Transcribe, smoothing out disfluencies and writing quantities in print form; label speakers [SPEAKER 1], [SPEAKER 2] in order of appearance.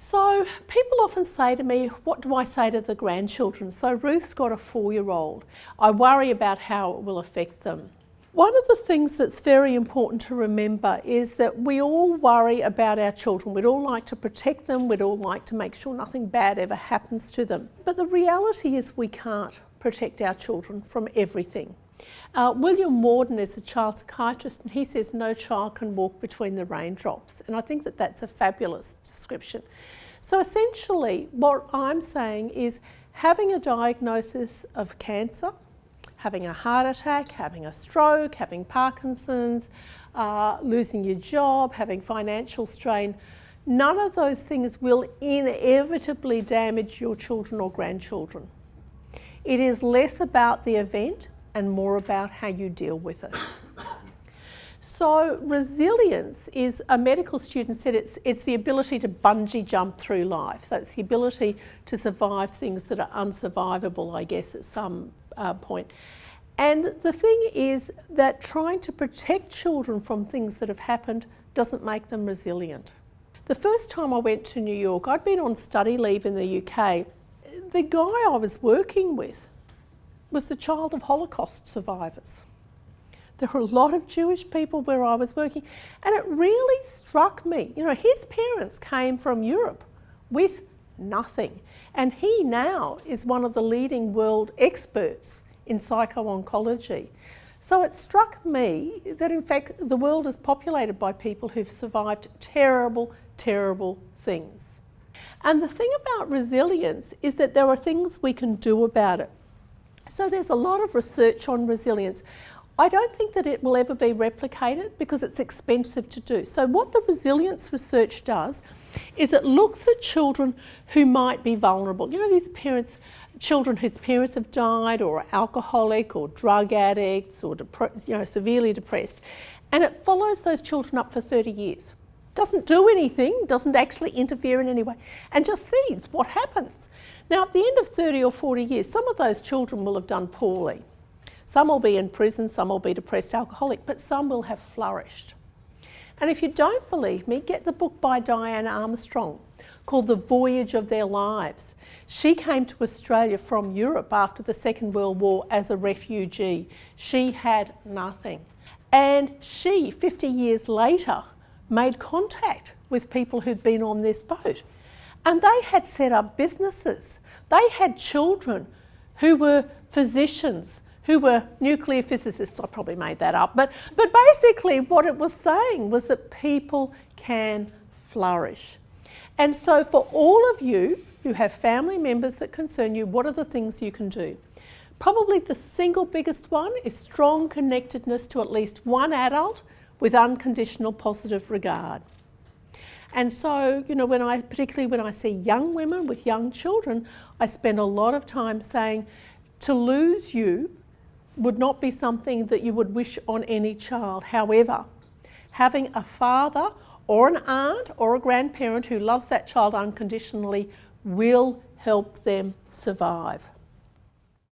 [SPEAKER 1] So people often say to me, what do I say to the grandchildren? So Ruth's got a 4-year-old. I worry about how it will affect them. One of the things that's very important to remember is that we all worry about our children. We'd all like to protect them. We'd all like to make sure nothing bad ever happens to them. But the reality is we can't protect our children from everything. William Morden is a child psychiatrist, and he says no child can walk between the raindrops, and I think that that's a fabulous description. So essentially what I'm saying is having a diagnosis of cancer, having a heart attack, having a stroke, having Parkinson's, losing your job, having financial strain, none of those things will inevitably damage your children or grandchildren. It is less about the event and more about how you deal with it. So resilience is, a medical student said, it's the ability to bungee jump through life. So it's the ability to survive things that are unsurvivable, I guess, at some point. And the thing is that trying to protect children from things that have happened doesn't make them resilient. The first time I went to New York, I'd been on study leave in the UK. The guy I was working with was the child of Holocaust survivors. There were a lot of Jewish people where I was working, and it really struck me. You know, his parents came from Europe with nothing, and he now is one of the leading world experts in psycho-oncology. So it struck me that in fact the world is populated by people who've survived terrible, terrible things. And the thing about resilience is that there are things we can do about it. So there's a lot of research on resilience. I don't think that it will ever be replicated because it's expensive to do. So what the resilience research does is it looks at children who might be vulnerable. You know, these children whose parents have died, or are alcoholic or drug addicts, or severely depressed. And it follows those children up for 30 years. Doesn't do anything, doesn't actually interfere in any way, and just sees what happens. Now, at the end of 30 or 40 years, some of those children will have done poorly. Some will be in prison, some will be depressed alcoholic, but some will have flourished. And if you don't believe me, get the book by Diana Armstrong called The Voyage of Their Lives. She came to Australia from Europe after the Second World War as a refugee. She had nothing. And she, 50 years later, made contact with people who'd been on this boat. And they had set up businesses. They had children who were physicians, who were nuclear physicists. I probably made that up. But basically what it was saying was that people can flourish. And so for all of you who have family members that concern you, what are the things you can do? Probably the single biggest one is strong connectedness to at least one adult with unconditional positive regard. And so, you know, particularly when I see young women with young children, I spend a lot of time saying to lose you would not be something that you would wish on any child. However, having a father or an aunt or a grandparent who loves that child unconditionally will help them survive.